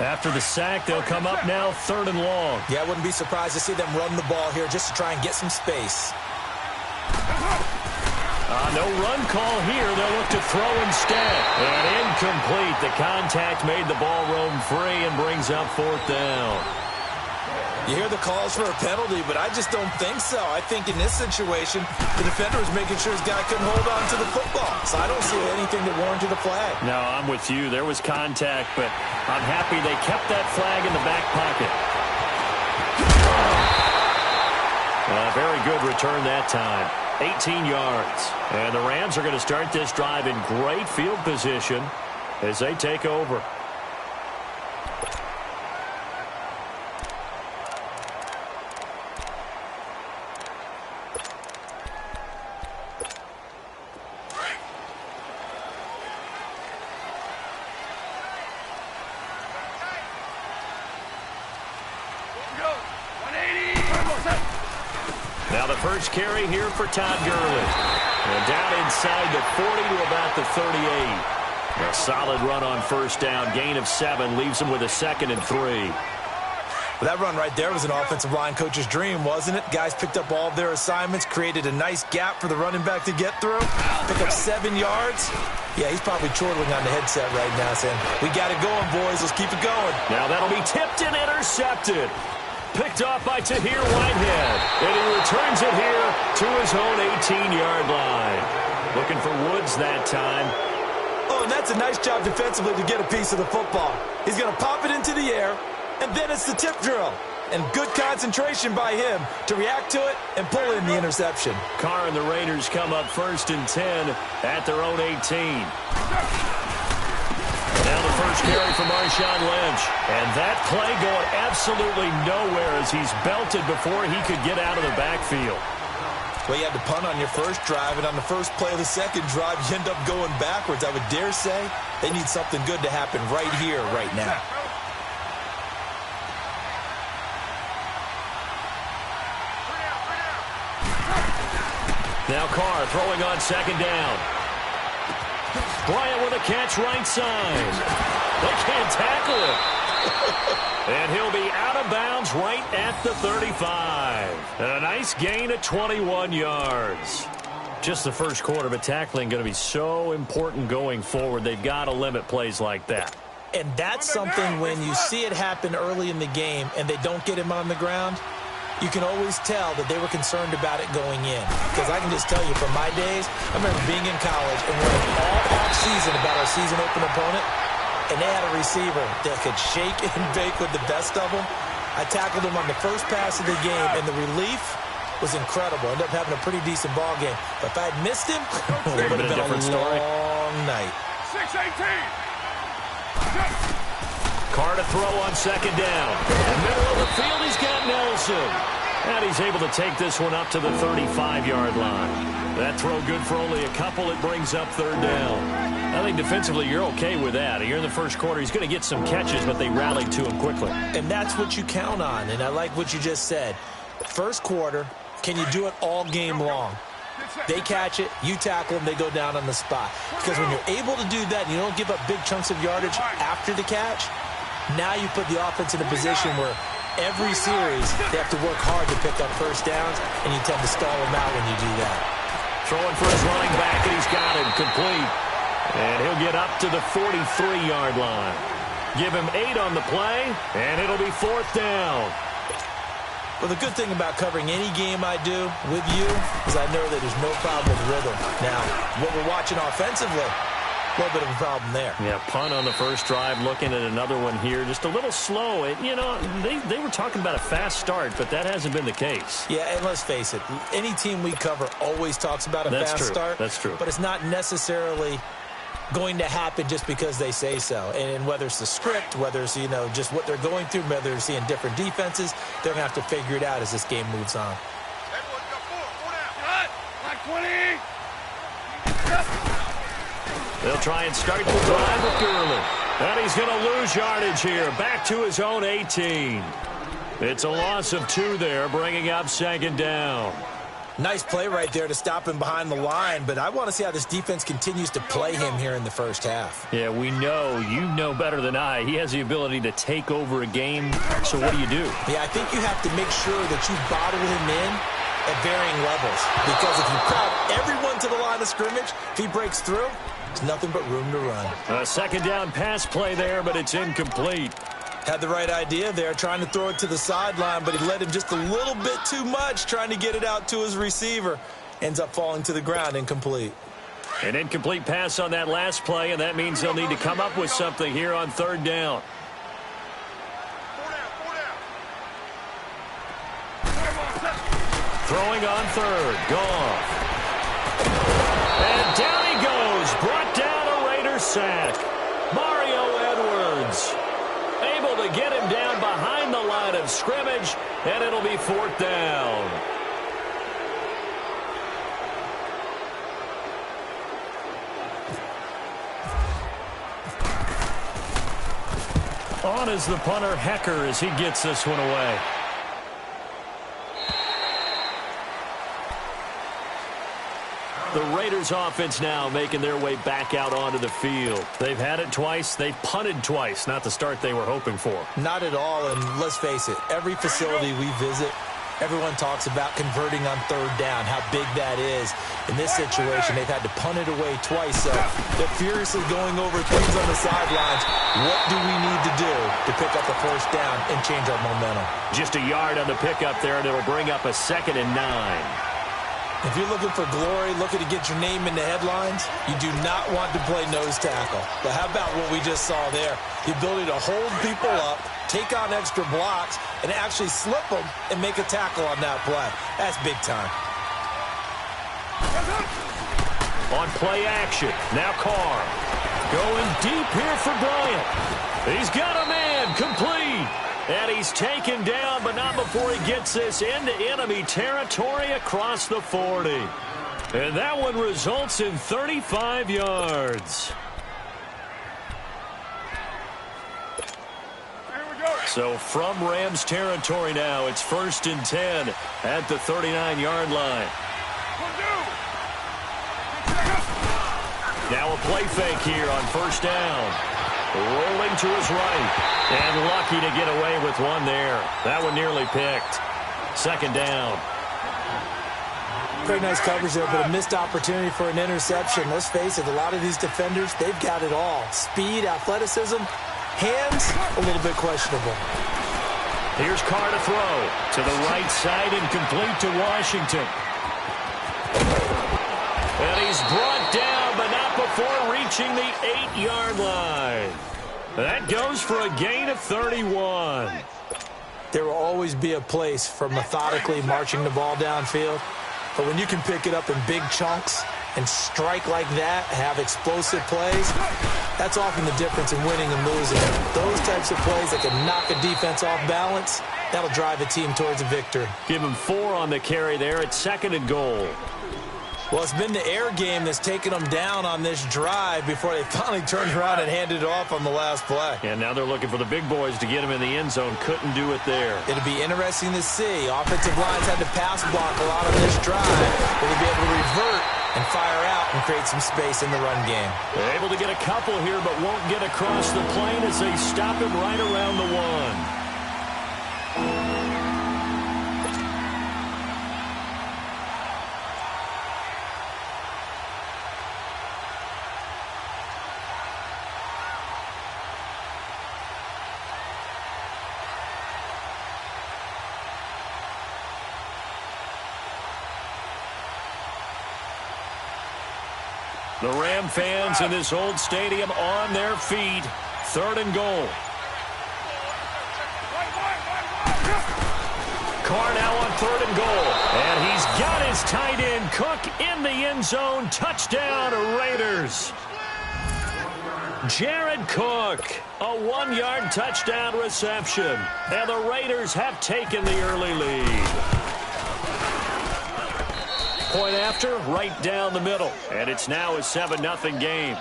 After the sack, they'll come up now 3rd and long. Yeah, I wouldn't be surprised to see them run the ball here just to try and get some space. No run call here. They'll look to throw instead. And incomplete. The contact made the ball roam free and brings up 4th down. You hear the calls for a penalty, but I just don't think so. I think in this situation, the defender was making sure his guy couldn't hold on to the football. So I don't see anything that warranted a flag. No, I'm with you. There was contact, but I'm happy they kept that flag in the back pocket. Very good return that time. 18 yards. And the Rams are going to start this drive in great field position as they take over. Now the first carry here for Todd Gurley. And down inside the 40 to about the 38. A solid run on 1st down. Gain of 7 leaves him with a 2nd and 3. Well, that run right there was an offensive line coach's dream, wasn't it? Guys picked up all of their assignments, created a nice gap for the running back to get through. Pick up 7 yards. Yeah, he's probably chortling on the headset right now saying, we got it going, boys. Let's keep it going. Now that'll be tipped and intercepted. Picked off by Tahir Whitehead. And he returns it here to his own 18-yard line. Looking for Woods that time. Oh, and that's a nice job defensively to get a piece of the football. He's going to pop it into the air, and then it's the tip drill. And good concentration by him to react to it and pull in the interception. Carr and the Raiders come up 1st and 10 at their own 18. Now the first carry for Marshawn Lynch. And that play going absolutely nowhere as he's belted before he could get out of the backfield. Well, you had to punt on your first drive, and on the first play of the second drive, you end up going backwards. I would dare say they need something good to happen right here, right now. Now Carr throwing on 2nd down. Bryant with a catch right side. They can't tackle him. And he'll be out of bounds right at the 35. And a nice gain of 21 yards. Just the first quarter, but tackling going to be so important going forward. They've got to limit plays like that. And that's something when you see it happen early in the game and they don't get him on the ground, you can always tell that they were concerned about it going in. Because I can just tell you from my days, I remember being in college and learning all off-season about our season-open opponent, and they had a receiver that could shake and bake with the best of them. I tackled him on the first pass of the game, and the relief was incredible. Ended up having a pretty decent ball game. But if I had missed him, it would have been a long night. 6-18. Carr to throw on 2nd down. In the middle of the field, he's got Nelson. And he's able to take this one up to the 35-yard line. That throw good for only a couple. It brings up 3rd down. I think defensively you're okay with that. Here in the first quarter, he's going to get some catches, but they rallied to him quickly. And that's what you count on. And I like what you just said. First quarter, can you do it all game long? They catch it, you tackle them, they go down on the spot. Because when you're able to do that and you don't give up big chunks of yardage after the catch, now you put the offense in a position where every series they have to work hard to pick up first downs, and you tend to stall them out when you do that. Throwing for his running back, and he's got him complete. And he'll get up to the 43-yard line. Give him 8 on the play, and it'll be 4th down. Well, the good thing about covering any game I do with you is I know that there's no problem with rhythm. Now, what we're watching offensively, a little bit of a problem there. Yeah, punt on the first drive, looking at another one here. Just a little slow. You know, they were talking about a fast start, but that hasn't been the case. Yeah, and let's face it, any team we cover always talks about a fast start. That's true. But it's not necessarily going to happen just because they say so. And whether it's the script, whether it's, you know, just what they're going through, whether they're seeing different defenses, they're going to have to figure it out as this game moves on. They'll try and start the drive with Gurley. And he's going to lose yardage here. Back to his own 18. It's a loss of 2 there, bringing up 2nd down. Nice play right there to stop him behind the line, but I want to see how this defense continues to play him here in the first half. Yeah, we know. You know better than I. He has the ability to take over a game, so what do you do? Yeah, I think you have to make sure that you bottle him in at varying levels, because if you crowd everyone to the line of scrimmage, if he breaks through, there's nothing but room to run. A second down pass play there, but it's incomplete. Had the right idea there, trying to throw it to the sideline, but he led him just a little bit too much, trying to get it out to his receiver. Ends up falling to the ground, incomplete. An incomplete pass on that last play, and that means they'll need to come up with something here on third down. Throwing on third. Goff. And down he goes. Brought down a Raiders sack. Mario Edwards able to get him down behind the line of scrimmage, and it'll be fourth down. On is the punter, Hecker, as he gets this one away. The Raiders offense now making their way back out onto the field. They've had it twice. They've punted twice. Not the start they were hoping for. Not at all, and let's face it, every facility we visit, everyone talks about converting on third down, how big that is. In this situation, they've had to punt it away twice, so they're furiously going over things on the sidelines. What do we need to do to pick up a first down and change our momentum? Just a yard on the pickup there, and it'll bring up a 2nd and 9. If you're looking for glory, looking to get your name in the headlines, you do not want to play nose tackle. But how about what we just saw there? The ability to hold people up, take on extra blocks, and actually slip them and make a tackle on that play. That's big time. On play action, now Carr. Going deep here for Bryant. He's got a man, complete. And he's taken down, but not before he gets this into enemy territory across the 40. And that one results in 35 yards. So from Rams territory now, it's 1st and 10 at the 39-yard line. Now a play fake here on first down. Rolling to his right. And lucky to get away with one there. That one nearly picked. 2nd down. Very nice coverage there, but a missed opportunity for an interception. Let's face it, a lot of these defenders, they've got it all. Speed, athleticism, hands, a little bit questionable. Here's Carr to throw. To the right side and complete to Washington. And he's brought down, but not before reaching the 8-yard line. That goes for a gain of 31. There will always be a place for methodically marching the ball downfield. But when you can pick it up in big chunks and strike like that, have explosive plays, that's often the difference in winning and losing. Those types of plays that can knock a defense off balance, that'll drive a team towards a victory. Give him 4 on the carry there at 2nd and goal. Well, it's been the air game that's taken them down on this drive before they finally turned around and handed it off on the last play. And now they're looking for the big boys to get him in the end zone. Couldn't do it there. It'll be interesting to see. Offensive lines had to pass block a lot on this drive. Will they be able to revert and fire out and create some space in the run game? They're able to get a couple here, but won't get across the plane as they stop him right around the 1. The Ram fans in this old stadium on their feet. 3rd and goal. Carr now on 3rd and goal. And he's got his tight end, Cook, in the end zone. Touchdown, Raiders. Jared Cook, a 1-yard touchdown reception. And the Raiders have taken the early lead. Point after, right down the middle. And it's now a 7-0 game.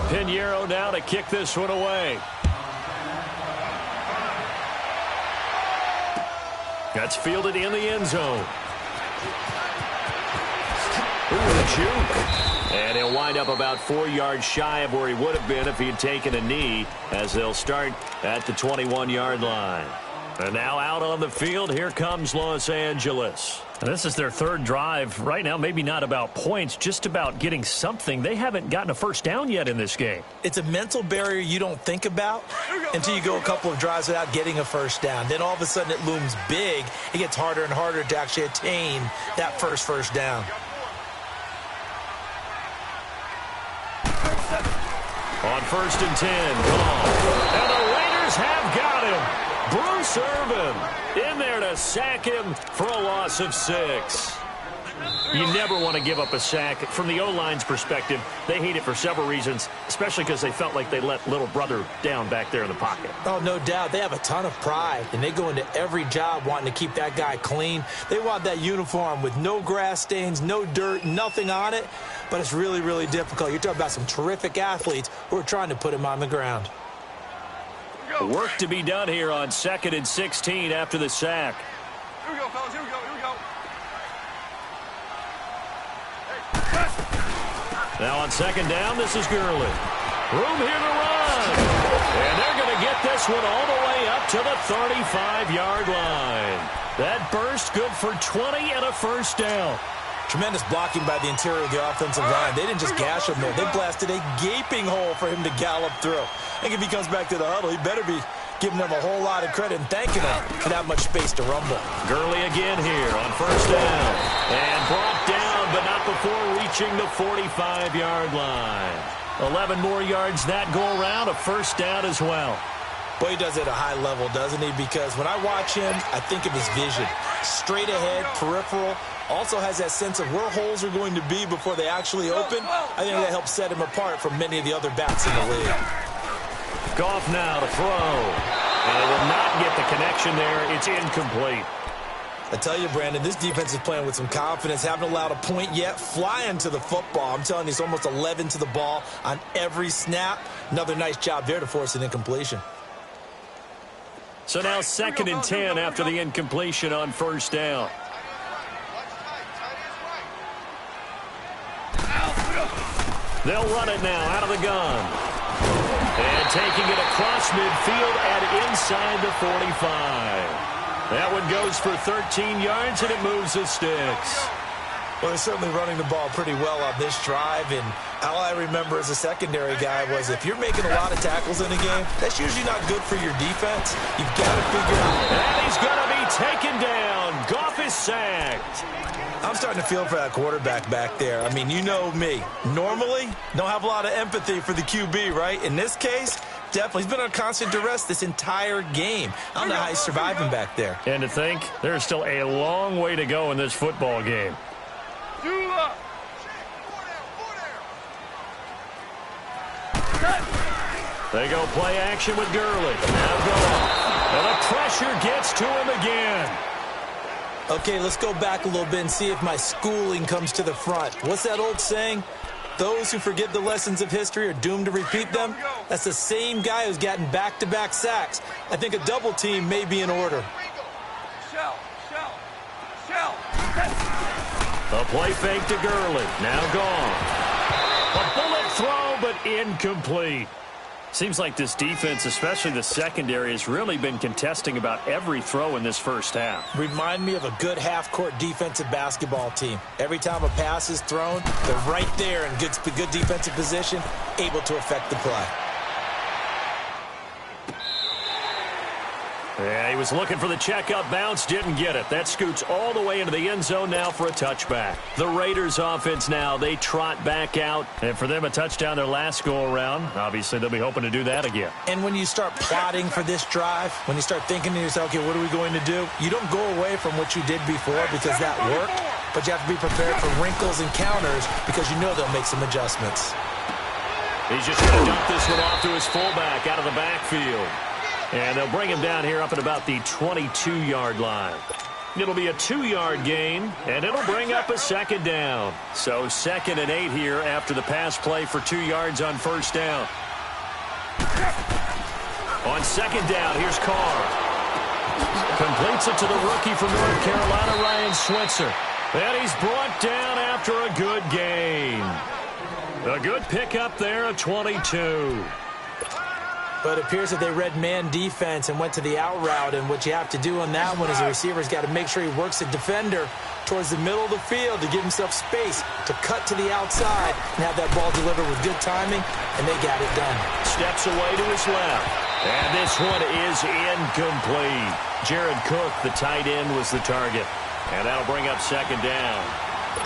Pinheiro now to kick this one away. That's fielded in the end zone. Ooh, the juke. And he'll wind up about 4 yards shy of where he would have been if he had taken a knee, as they'll start at the 21-yard line. And now out on the field, here comes Los Angeles. And this is their third drive. Right now, maybe not about points, just about getting something. They haven't gotten a first down yet in this game. It's a mental barrier you don't think about until you go a couple of drives without getting a first down. Then all of a sudden it looms big. It gets harder and harder to actually attain that first down. On 1st and 10, gone. And the Raiders have got him. Bruce Irvin in there to sack him for a loss of 6. You never want to give up a sack. From the O-line's perspective, they hate it for several reasons, especially because they felt like they let little brother down back there in the pocket. Oh, no doubt. They have a ton of pride, and they go into every job wanting to keep that guy clean. They want that uniform with no grass stains, no dirt, nothing on it, but it's really, really difficult. You're talking about some terrific athletes who are trying to put him on the ground. Work to be done here on 2nd and 16 after the sack. Here we go, fellas. Here we go. Now on 2nd down, this is Gurley. Room here to run. And they're going to get this one all the way up to the 35-yard line. That burst good for 20 and a first down. Tremendous blocking by the interior of the offensive line. They didn't just gash him there. They blasted a gaping hole for him to gallop through. I think if he comes back to the huddle, he better be giving them a whole lot of credit and thanking them for that much space to rumble. Gurley again here on 1st down. And brought down, but not before reaching the 45-yard line. 11 more yards that go around, a first down as well. Boy, he does it at a high level, doesn't he? Because when I watch him, I think of his vision. Straight ahead, peripheral. Also has that sense of where holes are going to be before they actually open. I think that helps set him apart from many of the other backs in the league. Goff now to throw. And it will not get the connection there. It's incomplete. I tell you, Brandon, this defense is playing with some confidence. Haven't allowed a point yet. Flying to the football. I'm telling you, it's almost 11 to the ball on every snap. Another nice job there to force an incompletion. So now 2nd and 10 after the incompletion on 1st down. They'll run it now out of the gun. And taking it across midfield and inside the 45. That one goes for 13 yards, and it moves the sticks. Well, they're certainly running the ball pretty well on this drive, and all I remember as a secondary guy was if you're making a lot of tackles in a game, that's usually not good for your defense. You've got to figure out. And he's going to be taken down. Goff is sacked. I'm starting to feel for that quarterback back there. I mean, you know me. Normally, don't have a lot of empathy for the QB, right? In this case, definitely. He's been on constant duress this entire game. I don't know how he's surviving back there. And to think, there's still a long way to go in this football game. They go play action with Gurley. Now Goff. And the pressure gets to him again. Okay, let's go back a little bit and see if my schooling comes to the front. What's that old saying? Those who forget the lessons of history are doomed to repeat them. That's the same guy who's gotten back-to-back sacks. I think a double team may be in order. A play fake to Gurley. Now gone. A bullet throw, but incomplete. Seems like this defense, especially the secondary, has really been contesting about every throw in this first half. Remind me of a good half-court defensive basketball team. Every time a pass is thrown, they're right there in good defensive position, able to affect the play. Yeah, he was looking for the checkup bounce, didn't get it. That scoots all the way into the end zone now for a touchback. The Raiders offense now, they trot back out. And for them, a touchdown their last go-around. Obviously, they'll be hoping to do that again. And when you start plotting for this drive, when you start thinking to yourself, okay, what are we going to do? You don't go away from what you did before because that worked, but you have to be prepared for wrinkles and counters because you know they'll make some adjustments. He's just going to dump this one off to his fullback out of the backfield. And they'll bring him down here up at about the 22-yard line. It'll be a 2-yard gain, and it'll bring up a 2nd down. So 2nd and 8 here after the pass play for 2 yards on 1st down. On 2nd down, here's Carr. Completes it to the rookie from North Carolina, Ryan Switzer. And he's brought down after a good gain. A good pickup there of 22. But it appears that they read man defense and went to the out route. And what you have to do on that one is the receiver's got to make sure he works the defender towards the middle of the field to give himself space to cut to the outside and have that ball delivered with good timing, and they got it done. Steps away to his left. And this one is incomplete. Jared Cook, the tight end, was the target. And that'll bring up second down.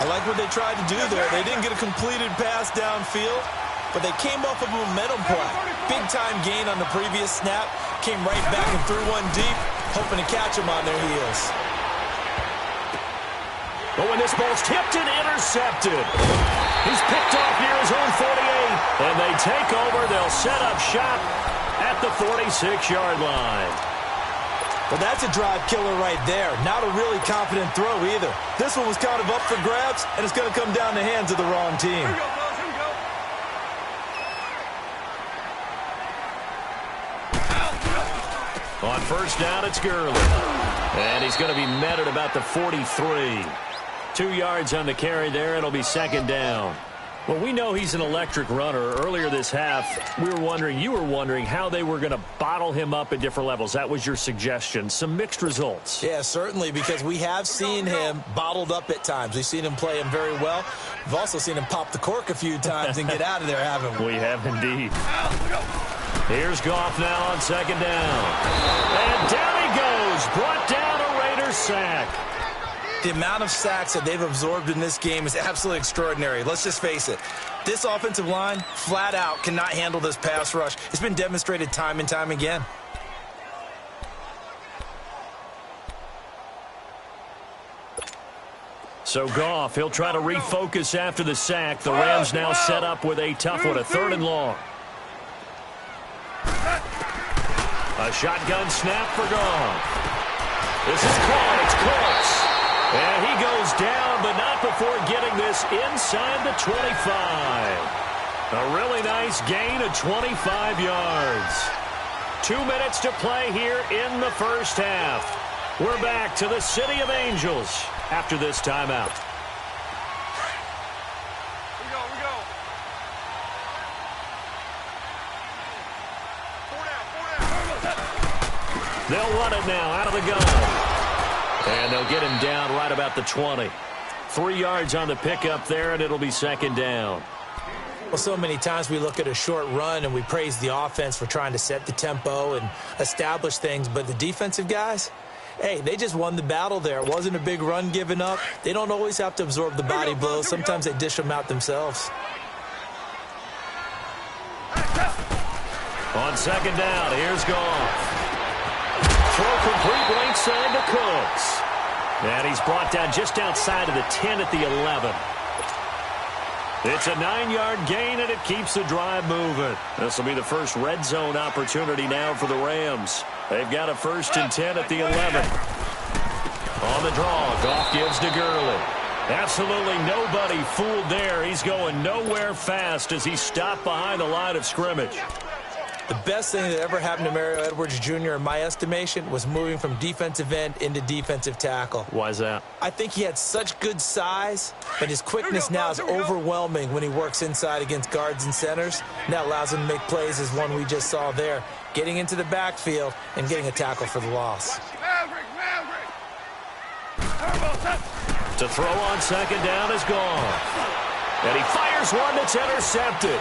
I like what they tried to do there. They didn't get a completed pass downfield, but they came off of a momentum play. Big-time gain on the previous snap. Came right back and threw one deep, hoping to catch them on their heels. But when this ball's tipped and intercepted, he's picked off near his own 48. And they take over. They'll set up shop at the 46-yard line. Well, that's a drive killer right there. Not a really confident throw either. This one was kind of up for grabs, and it's going to come down the hands of the wrong team. Here we go, fellas. Here we go. On first down, it's Gurley. And he's going to be met at about the 43. 2 yards on the carry there. It'll be second down. Well, we know he's an electric runner. Earlier this half, you were wondering how they were going to bottle him up at different levels. That was your suggestion. Some mixed results. Yeah, certainly, because we have seen him bottled up at times. We've seen him play him very well. We've also seen him pop the cork a few times and get out of there, haven't we? We have indeed. Here's Goff now on second down. And down he goes. Brought down a Raiders sack. The amount of sacks that they've absorbed in this game is absolutely extraordinary. Let's just face it. This offensive line, flat out, cannot handle this pass rush. It's been demonstrated time and time again. So Goff, he'll try to refocus after the sack. The Rams now set up with a tough one, a 3rd and long. A shotgun snap for Goff. This is caught. It's close. And he goes down, but not before getting this inside the 25. A really nice gain of 25 yards. 2 minutes to play here in the first half. We're back to the City of Angels after this timeout. We go. 4 down. They'll run it now out of the gun. And they'll get him down right about the 20. 3 yards on the pickup there, and it'll be second down. Well, so many times we look at a short run and we praise the offense for trying to set the tempo and establish things, but the defensive guys, hey, they just won the battle there. It wasn't a big run given up. They don't always have to absorb the body blows. Sometimes they dish them out themselves. On second down, here's Goff. Throw complete right side to Cooks. And he's brought down just outside of the 10 at the 11. It's a 9-yard gain, and it keeps the drive moving. This will be the first red zone opportunity now for the Rams. They've got a 1st and 10 at the 11. On the draw, Goff gives to Gurley. Absolutely nobody fooled there. He's going nowhere fast as he stopped behind the line of scrimmage. The best thing that ever happened to Mario Edwards Jr., in my estimation, was moving from defensive end into defensive tackle. Why is that? I think he had such good size, but his quickness now is overwhelming when he works inside against guards and centers. And that allows him to make plays as one we just saw there, getting into the backfield and getting a tackle for the loss. To throw on second down is Goff. And he fires one that's intercepted.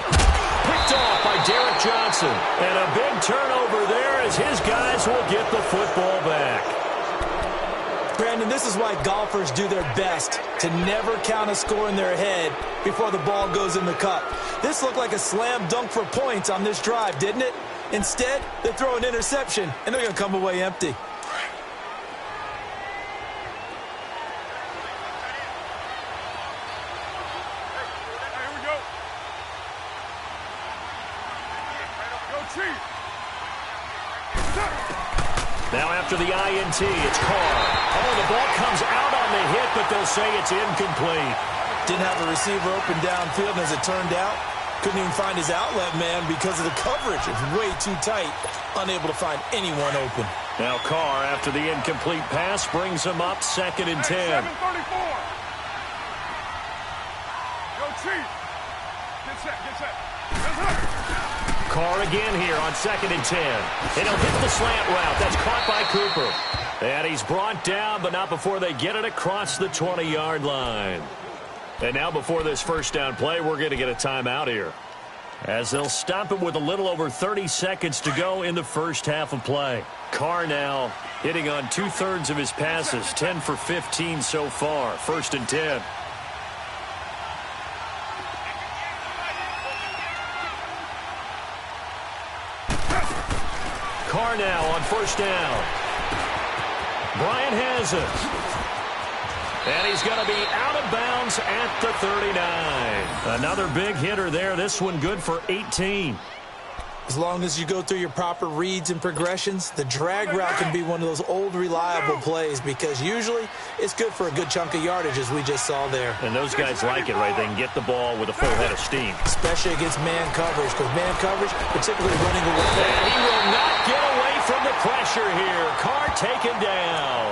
Picked off by Derek Johnson. And a big turnover there as his guys will get the football back. Brandon, this is why golfers do their best to never count a score in their head before the ball goes in the cup. This looked like a slam dunk for points on this drive, didn't it? Instead, they throw an interception, and they're going to come away empty. Now after the INT, it's Carr. Oh, the ball comes out on the hit, but they'll say it's incomplete. Didn't have a receiver open downfield, and as it turned out, Couldn't even find his outlet, man, because of the coverage. It's way too tight. Unable to find anyone open. Now Carr, after the incomplete pass, brings him up 2nd and 10. 7:34. Go Chief. Get set, get set. Yes, sir. Carr again here on 2nd and 10. And he'll hit the slant route. That's caught by Cooper. And he's brought down, but not before they get it across the 20-yard line. And now before this first down play, we're going to get a timeout here, as they'll stop it with a little over 30 seconds to go in the first half of play. Carr now hitting on 2/3 of his passes, 10 for 15 so far. 1st and 10. Carr now on 1st down. Bryant has it. And he's going to be out of bounds at the 39. Another big hitter there. This one good for 18. As long as you go through your proper reads and progressions, the drag route can be one of those old reliable plays, because usually it's good for a good chunk of yardage, as we just saw there. And those guys like it, right? They can get the ball with a full head of steam. Especially against man coverage, because man coverage, particularly running away. And he will not get away from the pressure here. Carr taken down.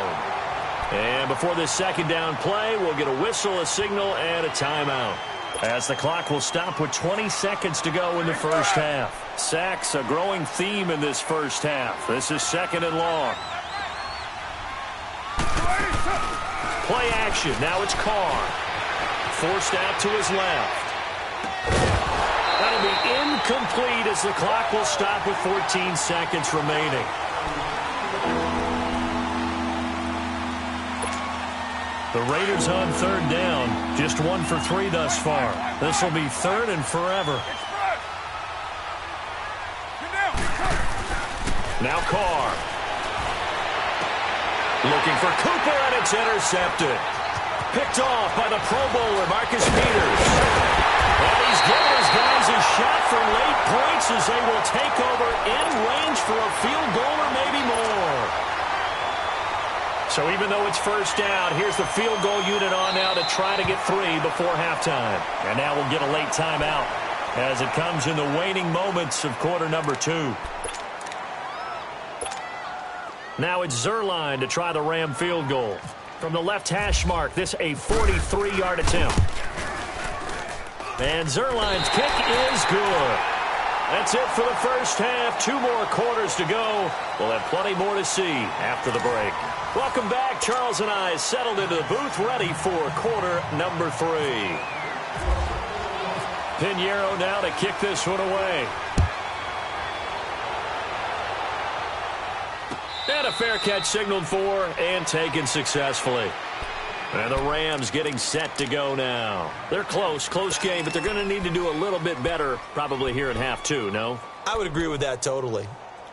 And before this second down play, we'll get a whistle, a signal, and a timeout, as the clock will stop with 20 seconds to go in the first half. Sacks, a growing theme in this first half. This is 2nd and long. Play action. Now it's Carr. Forced out to his left. That'll be incomplete as the clock will stop with 14 seconds remaining. The Raiders on 3rd down, just 1 for 3 thus far. This will be 3rd and forever. Now Carr. Looking for Cooper, and it's intercepted. Picked off by the Pro Bowler, Marcus Peters. And he's giving his guys a shot for late points as they will take over in range for a field goal or maybe more. So even though it's 1st down, here's the field goal unit on now to try to get 3 before halftime. And now we'll get a late timeout as it comes in the waning moments of quarter number 2. Now it's Zerline to try the Ram field goal. From the left hash mark, this a 43-yard attempt. And Zerline's kick is good. That's it for the first half. 2 more quarters to go. We'll have plenty more to see after the break. Welcome back. Charles and I settled into the booth, ready for quarter number 3. Pinheiro now to kick this one away. And a fair catch signaled for and taken successfully. And the Rams getting set to go now. They're close game, but they're going to need to do a little bit better probably here in half 2, no? I would agree with that totally.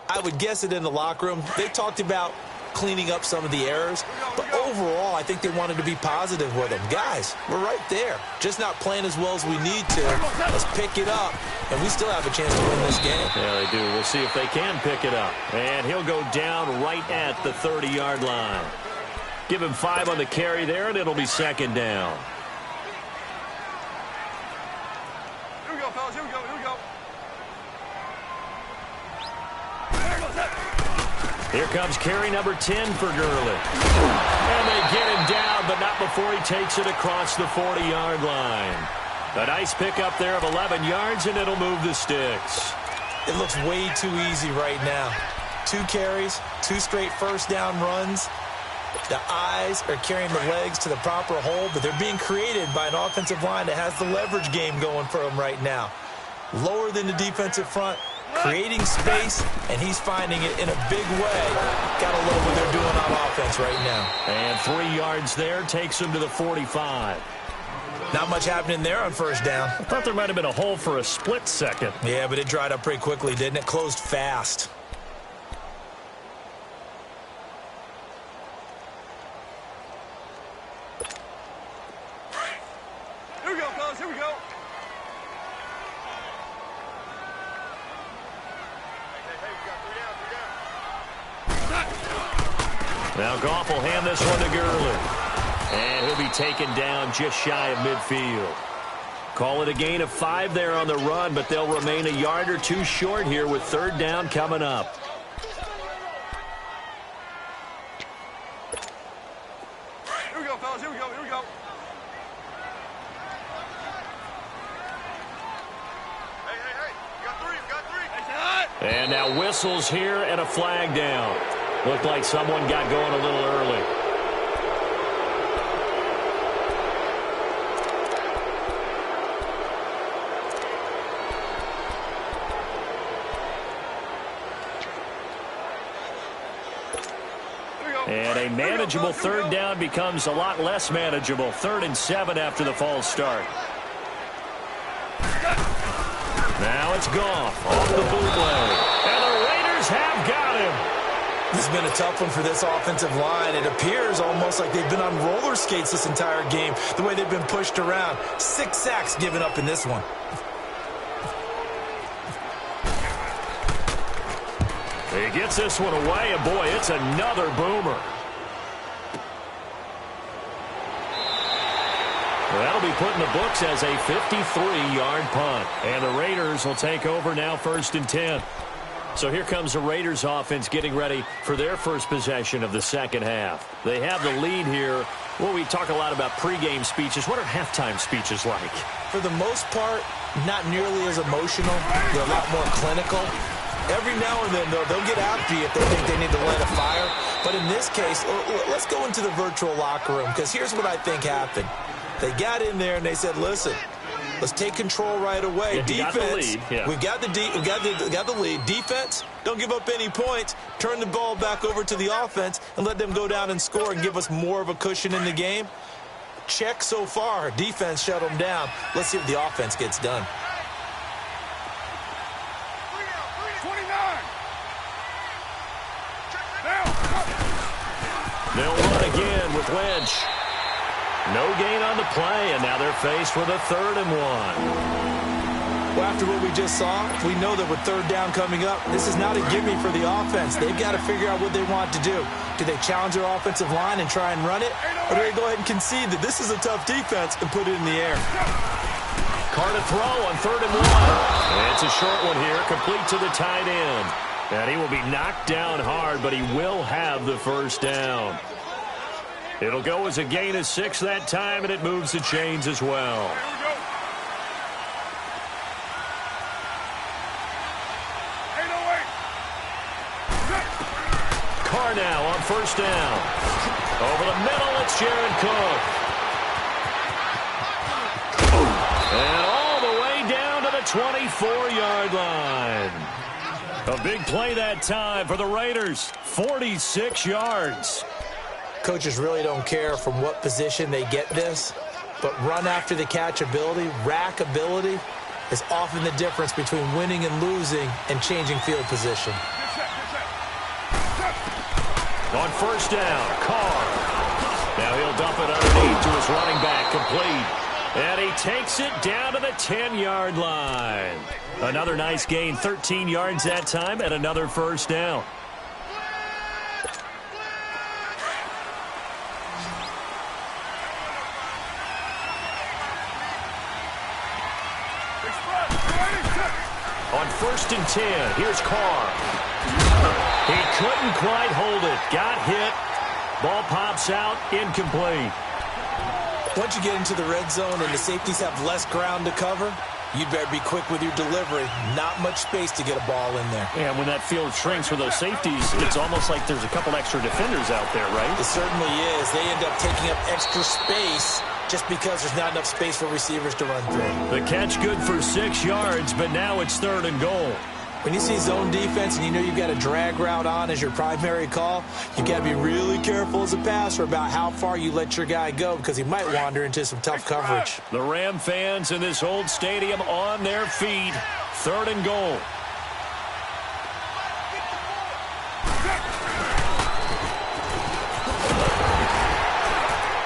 I would guess it in the locker room. They talked about cleaning up some of the errors, but overall, I think they wanted to be positive with them. Guys, we're right there. Just not playing as well as we need to. Let's pick it up, and we still have a chance to win this game. Yeah, they do. We'll see if they can pick it up. And he'll go down right at the 30-yard line. Give him 5 on the carry there, and it'll be 2nd down. Here we go, fellas. Here we go. Here we go. Here comes carry number 10 for Gurley. And they get him down, but not before he takes it across the 40-yard line. A nice pickup there of 11 yards, and it'll move the sticks. It looks way too easy right now. 2 carries, 2 straight first down runs. The eyes are carrying the legs to the proper hole, but they're being created by an offensive line that has the leverage game going for them right now. Lower than the defensive front, creating space, and he's finding it in a big way. Gotta love what they're doing on offense right now. And 3 yards there takes him to the 45. Not much happening there on first down. I thought there might have been a hole for a split second. Yeah, but it dried up pretty quickly, didn't it? Closed fast. Here we go, fellas. Here we go. Now Goff will hand this one to Gurley. And he'll be taken down just shy of midfield. Call it a gain of 5 there on the run, but they'll remain a yard or two short here with third down coming up. Here we go, fellas. Here we go. Here we go. Hey, hey, hey. You got 3. You got 3. And now whistles here and a flag down. Looked like someone got going a little early. And a manageable third down becomes a lot less manageable. 3rd and 7 after the false start. Now it's Goff off the bootleg. And the Raiders have got him. This has been a tough one for this offensive line. It appears almost like they've been on roller skates this entire game, the way they've been pushed around. 6 sacks given up in this one. He gets this one away, and boy, it's another boomer. That'll be put in the books as a 53-yard punt. And the Raiders will take over now 1st and 10. So here comes the Raiders offense getting ready for their first possession of the second half. They have the lead here. Well, we talk a lot about pregame speeches. What are halftime speeches like? For the most part, not nearly as emotional. They're a lot more clinical. Every now and then, though, they'll get after you if they think they need to light a fire. But in this case, let's go into the virtual locker room, because here's what I think happened. They got in there and they said, listen, let's take control right away. Yeah, defense, we've got the lead. Defense, don't give up any points. Turn the ball back over to the offense and let them go down and score and give us more of a cushion in the game. Check so far. Defense shut them down. Let's see if the offense gets done. 29. They'll run again with Lynch. No gain on the play, and now they're faced with a 3rd and 1. Well, after what we just saw, we know that with third down coming up, this is not a gimme for the offense. They've got to figure out what they want to do. Do they challenge their offensive line and try and run it? Or do they go ahead and concede that this is a tough defense and put it in the air? Carr to throw on 3rd and 1. And it's a short one here, complete to the tight end. And he will be knocked down hard, but he will have the first down. It'll go as a gain of 6 that time, and it moves the chains as well. Carr now on 1st down. Over the middle, it's Jared Cook. And all the way down to the 24-yard line. A big play that time for the Raiders. 46 yards. Coaches really don't care from what position they get this, but run after the catch ability, rack ability, is often the difference between winning and losing and changing field position. On 1st down, Carr. Now he'll dump it underneath to his running back, complete. And he takes it down to the 10-yard line. Another nice gain, 13 yards that time, and another first down. On 1st and 10, here's Carr. He couldn't quite hold it. Got hit. Ball pops out, incomplete. Once you get into the red zone and the safeties have less ground to cover, you'd better be quick with your delivery. Not much space to get a ball in there. Yeah, when that field shrinks for those safeties, it's almost like there's a couple extra defenders out there, right? It certainly is. They end up taking up extra space just because there's not enough space for receivers to run through. The catch good for 6 yards, but now it's 3rd and goal. When you see zone defense and you know you've got a drag route on as your primary call, you've got to be really careful as a passer about how far you let your guy go because he might wander into some tough coverage. The Ram fans in this old stadium on their feet. 3rd and goal.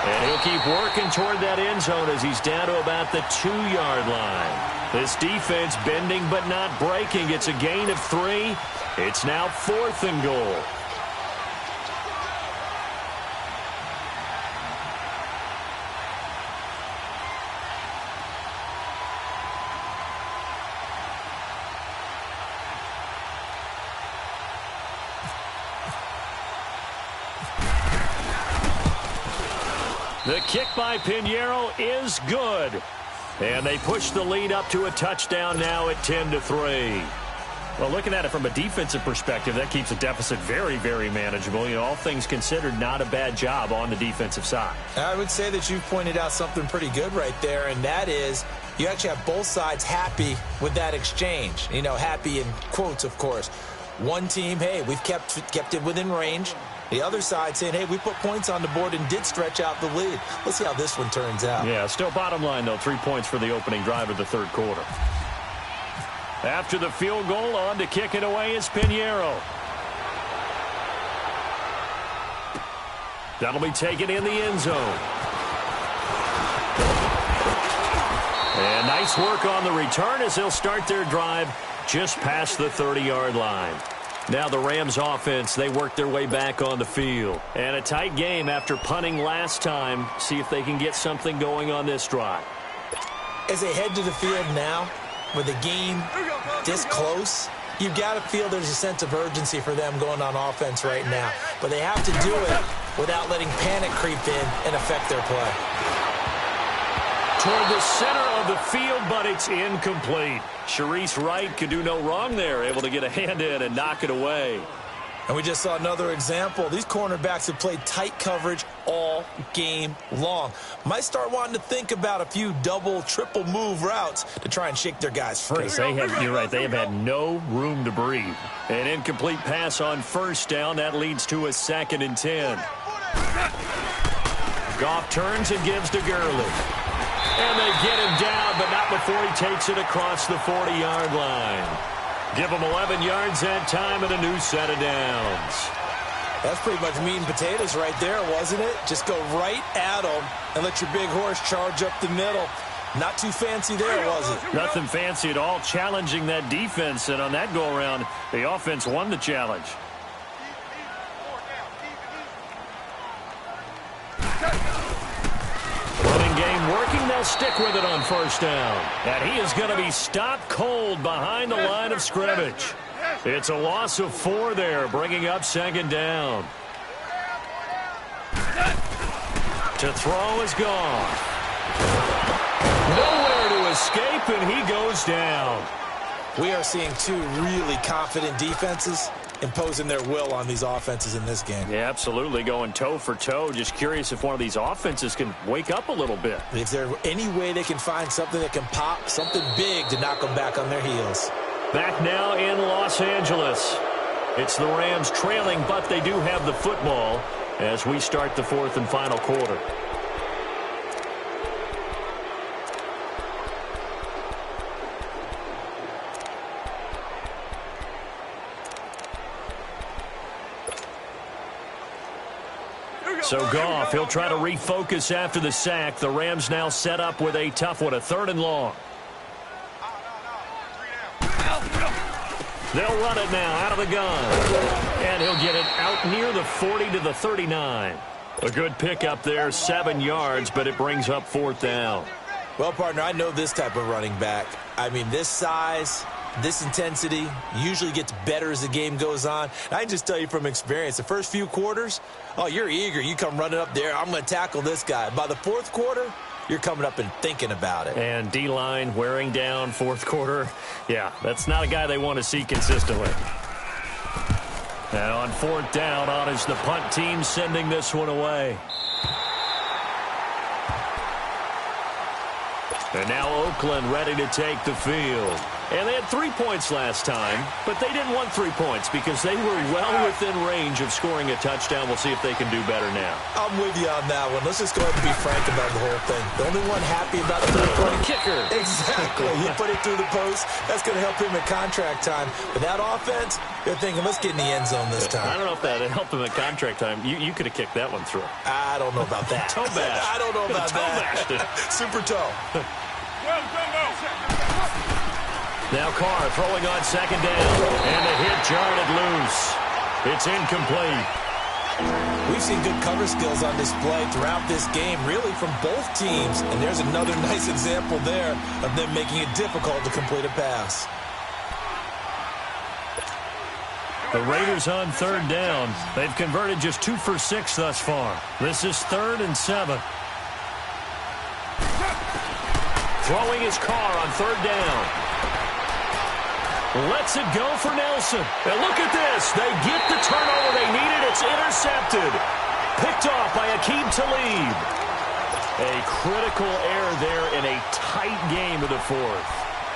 And he'll keep working toward that end zone as he's down to about the 2-yard line. This defense bending but not breaking. It's a gain of 3. It's now 4th and goal. The kick by Pinheiro is good. And they push the lead up to a touchdown now at 10-3. Well, looking at it from a defensive perspective, that keeps the deficit very, very manageable. You know, all things considered, not a bad job on the defensive side. I would say that you've pointed out something pretty good right there, and that is you actually have both sides happy with that exchange. You know, happy in quotes, of course. One team, hey, we've kept it within range. The other side saying, hey, we put points on the board and did stretch out the lead. Let's see how this one turns out. Yeah, still bottom line, though, 3 points for the opening drive of the third quarter. After the field goal, on to kick it away is Pinheiro. That'll be taken in the end zone. And nice work on the return as they'll start their drive just past the 30-yard line. Now the Rams offense, they work their way back on the field. And a tight game after punting last time. See if they can get something going on this drive. As they head to the field now, with the game this close, you've got to feel there's a sense of urgency for them going on offense right now. But they have to do it without letting panic creep in and affect their play. Toward the center of the field, but it's incomplete. Sharice Wright could do no wrong there, able to get a hand in and knock it away. And we just saw another example. These cornerbacks have played tight coverage all game long. Might start wanting to think about a few double, triple move routes to try and shake their guys free. You're right, they have had no room to breathe. An incomplete pass on first down. That leads to a 2nd and 10. Goff turns and gives to Gurley. And they get him down, but not before he takes it across the 40-yard line. Give him 11 yards that time and a new set of downs. That's pretty much meat and potatoes right there, wasn't it? Just go right at them and let your big horse charge up the middle. Not too fancy there, was it? Nothing fancy at all, challenging that defense. And on that go-around, the offense won the challenge. Running game working, they'll stick with it on first down. And he is going to be stopped cold behind the line of scrimmage. It's a loss of 4 there, bringing up 2nd down. To throw is gone. Nowhere to escape, and he goes down. We are seeing two really confident defenses imposing their will on these offenses in this game. Yeah, absolutely, going toe for toe. Just curious if one of these offenses can wake up a little bit. Is there any way they can find something that can pop, something big to knock them back on their heels? Back now in Los Angeles. It's the Rams trailing, but they do have the football as we start the 4th and final quarter. So Goff, he'll try to refocus after the sack. The Rams now set up with a tough one, a 3rd and long. They'll run it now out of the gun. And he'll get it out near the 40 to the 39. A good pickup there, 7 yards, but it brings up 4th down. Well, partner, I know this type of running back. I mean, this size, this intensity usually gets better as the game goes on. I can just tell you from experience, the first few quarters, oh, you're eager. You come running up there, I'm going to tackle this guy. By the 4th quarter, you're coming up and thinking about it. And D-line wearing down 4th quarter. Yeah, that's not a guy they want to see consistently. And on 4th down, on is the punt team sending this one away. And now Oakland ready to take the field. And they had 3 points last time, but they didn't want 3 points because they were well within range of scoring a touchdown. We'll see if they can do better now. I'm with you on that one. Let's just go ahead and be frank about the whole thing. The only one happy about the 3-point kicker. Exactly. You put it through the post. That's going to help him at contract time. But that offense, they're thinking, let's get in the end zone this time. I don't know if that helped him at contract time. You could have kicked that one through. I don't know about that. Toe bash. I don't know about that. Super toe. Now Carr throwing on 2nd down. And the hit jarred loose. It's incomplete. We've seen good cover skills on display throughout this game, really from both teams. And there's another nice example there of them making it difficult to complete a pass. The Raiders on 3rd down. They've converted just 2 for 6 thus far. This is 3rd and 7. throwing his car on third down. Lets it go for Nelson. And look at this. They get the turnover they needed. It's intercepted. Picked off by Aqib Talib. A critical error there in a tight game of the fourth.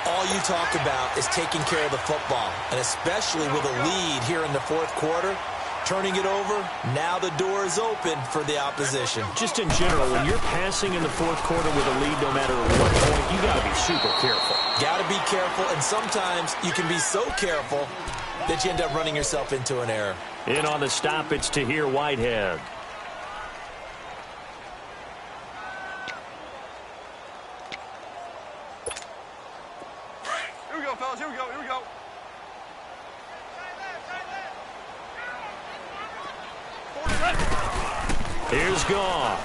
All you talk about is taking care of the football, and especially with a lead here in the fourth quarter. Turning it over, now the door is open for the opposition. Just in general, when you're passing in the fourth quarter with a lead, no matter what point, you got to be super careful. Got to be careful, and sometimes you can be so careful that you end up running yourself into an error. In on the stop, it's Tahir Whitehead. Here we go, fellas. Here we go. Here we go. Here's Goff.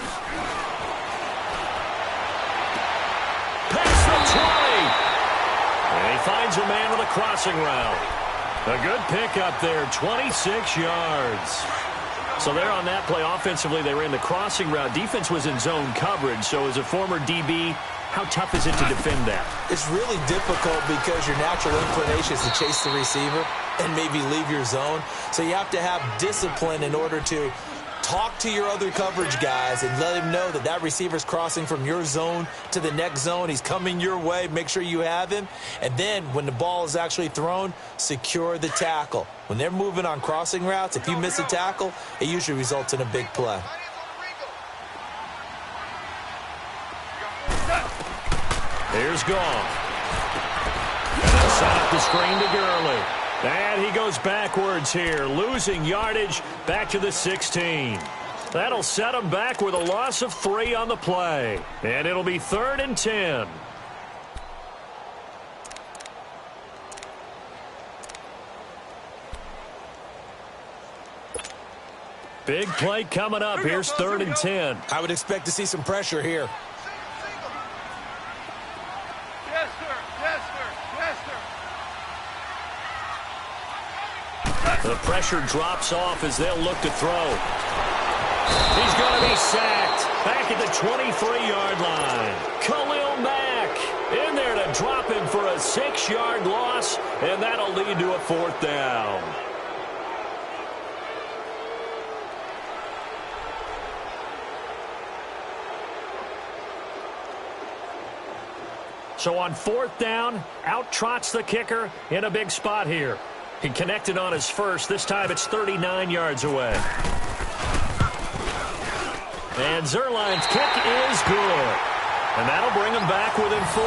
Past the 20. And he finds a man with a crossing route. A good pickup there, 26 yards. So there on that play, offensively, they ran the crossing route. Defense was in zone coverage, so as a former DB, how tough is it to defend that? It's really difficult because your natural inclination is to chase the receiver and maybe leave your zone. So you have to have discipline in order to talk to your other coverage guys and let him know that that receiver's crossing from your zone to the next zone. He's coming your way. Make sure you have him. And then when the ball is actually thrown, secure the tackle. When they're moving on crossing routes, if you miss a tackle, it usually results in a big play. Here's Goff. Set up the screen to Gurley. And he goes backwards here, losing yardage back to the 16. That'll set him back with a loss of 3 on the play. And it'll be 3rd and 10. Big play coming up. Here's 3rd and 10. I would expect to see some pressure here. Yes, sir. Yes, sir. Yes, sir. The pressure drops off as they'll look to throw. He's going to be sacked back at the 23-yard line. Khalil Mack in there to drop him for a 6-yard loss, and that'll lead to a 4th down. So on 4th down, out trots the kicker in a big spot here. He connected on his first. This time it's 39 yards away. And Zerline's kick is good. And that'll bring him back within 4.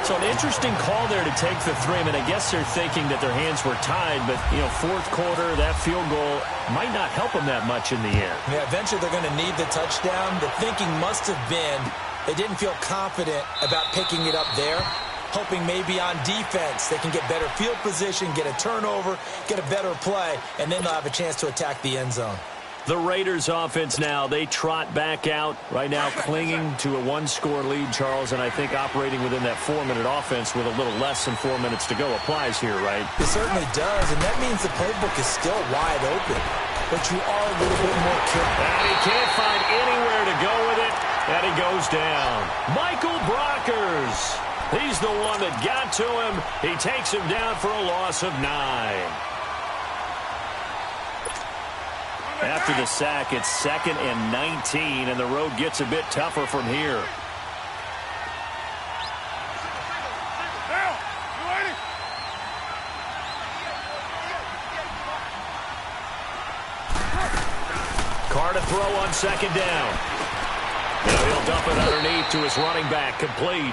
So an interesting call there to take the 3. I mean, I guess they're thinking that their hands were tied, but, you know, fourth quarter, that field goal might not help them that much in the end. Yeah, eventually they're going to need the touchdown. The thinking must have been they didn't feel confident about picking it up there, hoping maybe on defense they can get better field position, get a turnover, get a better play, and then they'll have a chance to attack the end zone. The Raiders offense now, they trot back out right now, clinging to a 1-score lead, Charles, and I think operating within that 4-minute offense with a little less than 4 minutes to go applies here, right? It certainly does, and that means the playbook is still wide open, but you are a little bit more careful. And he can't find anywhere to go with it, and he goes down. Michael Brockers, he's the one that got to him. He takes him down for a loss of 9. After the sack, it's 2nd and 19, and the road gets a bit tougher from here. Carr to throw on 2nd down. Now he'll dump it underneath to his running back, complete.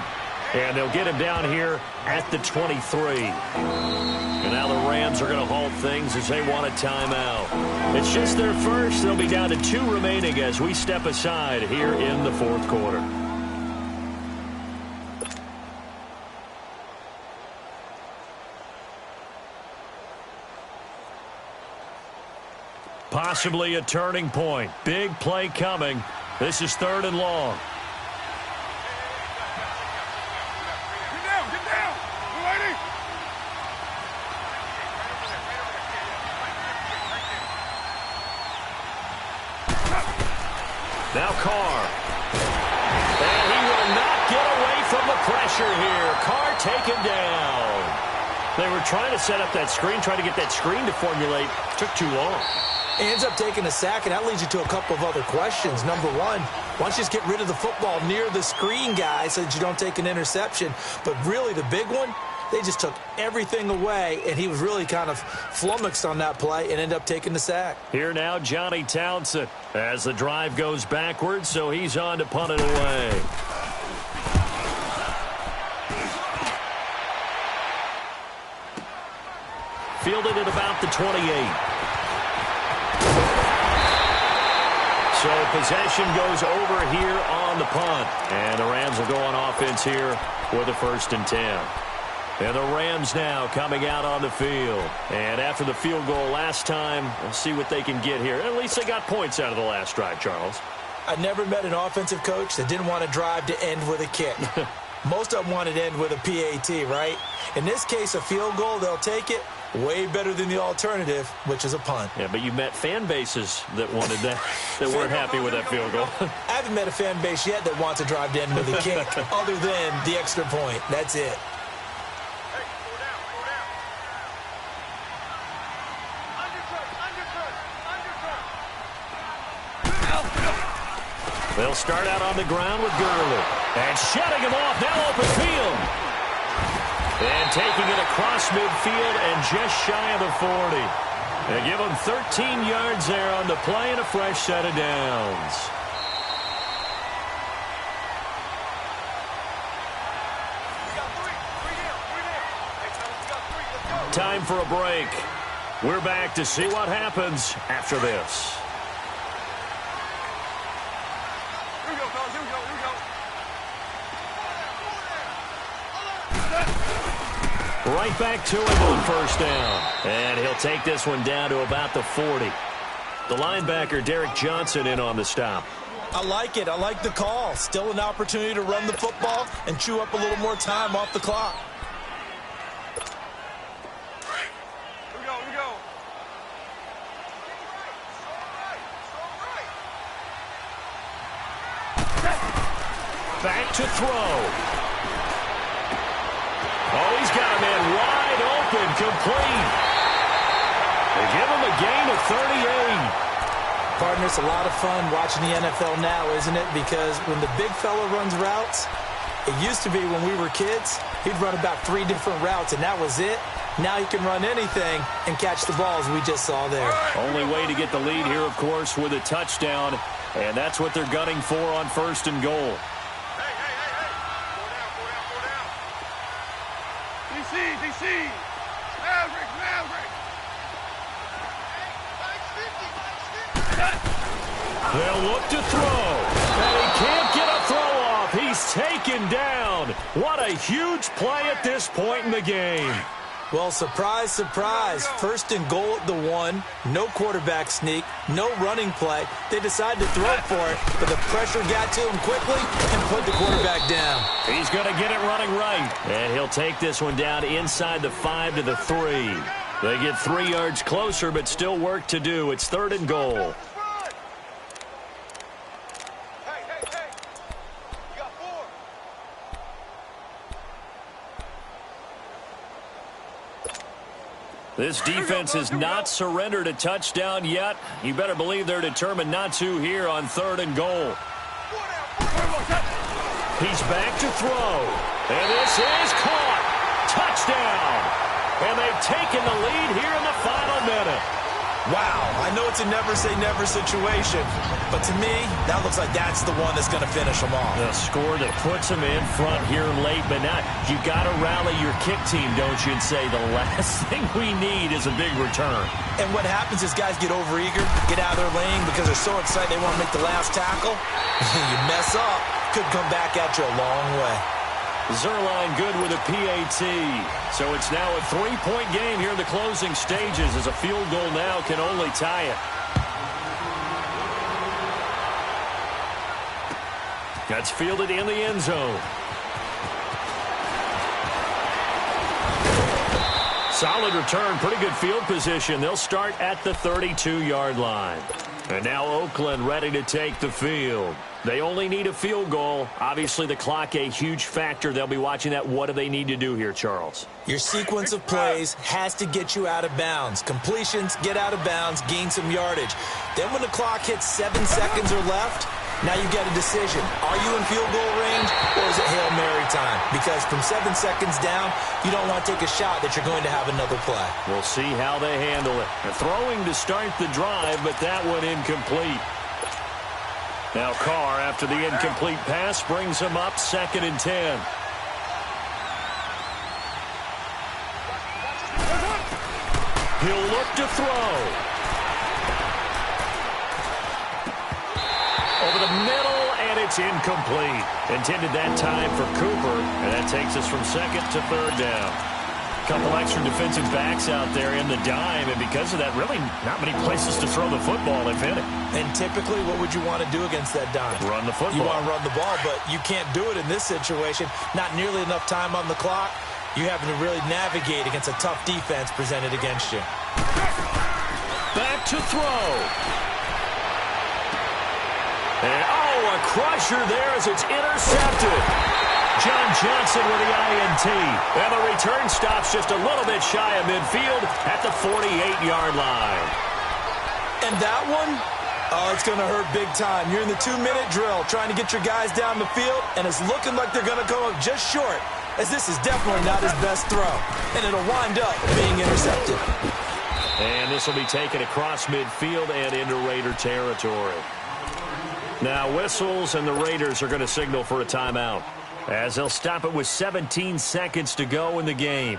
And they'll get him down here at the 23. And now the Rams are going to halt things as they want a timeout. It's just their first. They'll be down to 2 remaining as we step aside here in the fourth quarter. Possibly a turning point. Big play coming. This is 3rd and long. Now Carr. And he will not get away from the pressure here. Carr taken down. They were trying to set up that screen, trying to get that screen to formulate. Took too long. He ends up taking a sack, and that leads you to a couple of other questions. Number one, why don't you just get rid of the football near the screen guy so that you don't take an interception? But really, the big one, they just took everything away, and he was really kind of flummoxed on that play and ended up taking the sack. Here now, Johnny Townsend, as the drive goes backwards, so he's on to punt it away. Fielded at about the 28. So possession goes over here on the punt. And the Rams will go on offense here with a 1st and 10. And the Rams now coming out on the field. And after the field goal last time, we'll see what they can get here. At least they got points out of the last drive, Charles. I never met an offensive coach that didn't want to drive to end with a kick. Most of them wanted to end with a PAT, right? In this case, a field goal, they'll take it. Way better than the alternative, which is a punt. Yeah, but you met fan bases that wanted that, that weren't happy with that field goal. I haven't met a fan base yet that wants to drive to end with a kick other than the extra point. That's it. They'll start out on the ground with Gurley. And shutting him off, now open field. And taking it across midfield and just shy of the 40. They give him 13 yards there on the play and a fresh set of downs. Time for a break. We're back to see what happens after this. Right back to him on 1st down. And he'll take this one down to about the 40. The linebacker, Derek Johnson, in on the stop. I like it. I like the call. Still an opportunity to run the football and chew up a little more time off the clock. Here we go, here we go. Back to throw. Oh, he's got a man wide open, complete. They give him a gain of 38. Partner, it's a lot of fun watching the NFL now, isn't it? Because when the big fella runs routes, it used to be when we were kids, he'd run about 3 different routes, and that was it. Now he can run anything and catch the balls we just saw there. Only way to get the lead here, of course, with a touchdown, and that's what they're gunning for on 1st and goal. DC, Maverick. They'll look to throw, and he can't get a throw off. He's taken down. What a huge play at this point in the game. Well, surprise, surprise. 1st and goal at the 1. No quarterback sneak. No running play. They decided to throw for it, but the pressure got to him quickly and put the quarterback down. He's going to get it running right. And he'll take this one down inside the 5 to the 3. They get 3 yards closer, but still work to do. It's 3rd and goal. This defense has not surrendered a touchdown yet. You better believe they're determined not to here on 3rd and goal. He's back to throw. And this is caught. Touchdown. And they've taken the lead here in the final minute. Wow, I know it's a never-say-never situation, but to me, that looks like that's the one that's going to finish them off. The score that puts them in front here late, but now you got to rally your kick team, don't you, and say the last thing we need is a big return. And what happens is guys get overeager, get out of their lane because they're so excited they want to make the last tackle. You mess up, could come back at you a long way. Zerline good with a PAT. So it's now a 3-point game here in the closing stages as a field goal now can only tie it. That's fielded in the end zone. Solid return, pretty good field position. They'll start at the 32-yard line. And now Oakland ready to take the field. They only need a field goal. Obviously, the clock a huge factor. They'll be watching that. What do they need to do here, Charles? Your sequence of plays has to get you out of bounds. Completions, get out of bounds, gain some yardage. Then when the clock hits 7 seconds or left, now you get a decision. Are you in field goal range or is it Hail Mary time? Because from 7 seconds down, you don't want to take a shot that you're going to have another play. We'll see how they handle it. They're throwing to start the drive, but that one incomplete. Now Carr, after the incomplete pass, brings him up 2nd and 10. He'll look to throw. Over the middle, and it's incomplete. Intended that time for Cooper, and that takes us from 2nd to 3rd down. Couple extra defensive backs out there in the dime, and because of that, really not many places to throw the football, if any. And typically, what would you want to do against that dime? Run the football. You want to run the ball, but you can't do it in this situation. Not nearly enough time on the clock. You having to really navigate against a tough defense presented against you. Back to throw. And, a crusher there as it's intercepted. John Johnson with the INT. And the return stops just a little bit shy of midfield at the 48-yard line. And that one, it's going to hurt big time. You're in the 2-minute drill trying to get your guys down the field, and it's looking like they're going to come up just short, as this is definitely not his best throw. And it'll wind up being intercepted. And this will be taken across midfield and into Raider territory. Now whistles, and the Raiders are going to signal for a timeout, as they'll stop it with 17 seconds to go in the game.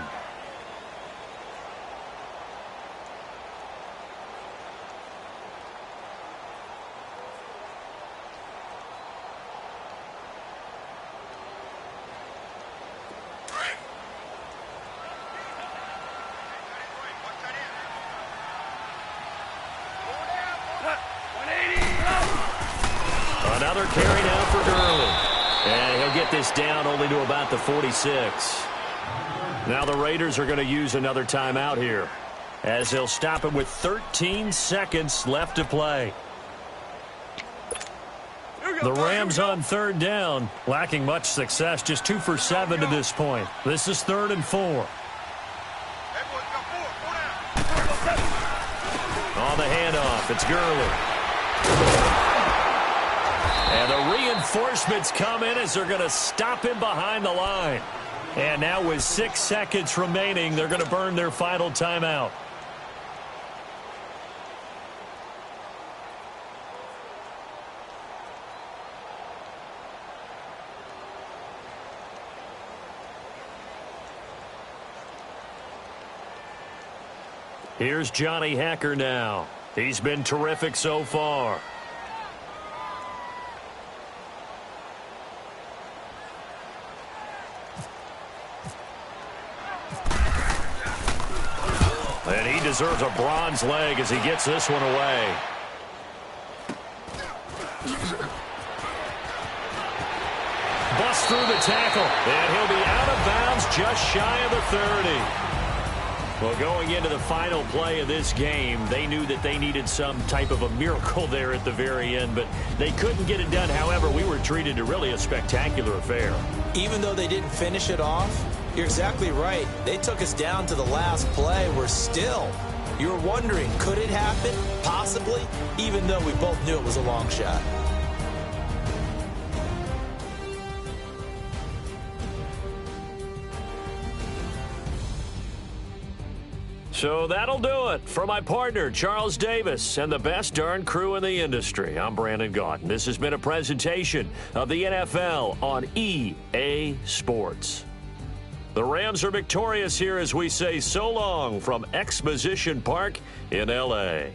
Another carry now for Gurley. And he'll get this down only to about the 46. Now the Raiders are going to use another timeout here, as they'll stop it with 13 seconds left to play. The Rams on 3rd down, lacking much success, just 2 for 7 to this point. This is 3rd and 4. On the handoff, it's Gurley. And the reinforcements come in as they're going to stop him behind the line. And now with 6 seconds remaining, they're going to burn their final timeout. Here's Johnny Hacker now. He's been terrific so far. And he deserves a bronze leg as he gets this one away. Busts through the tackle, and he'll be out of bounds just shy of the 30. Well, going into the final play of this game, they knew that they needed some type of a miracle there at the very end, but they couldn't get it done. However, we were treated to really a spectacular affair. Even though they didn't finish it off, you're exactly right. They took us down to the last play. We're still, you're wondering, could it happen? Possibly, even though we both knew it was a long shot. So that'll do it for my partner, Charles Davis, and the best darn crew in the industry. I'm Brandon Gaudin. This has been a presentation of the NFL on EA Sports. The Rams are victorious here as we say so long from Exposition Park in L.A.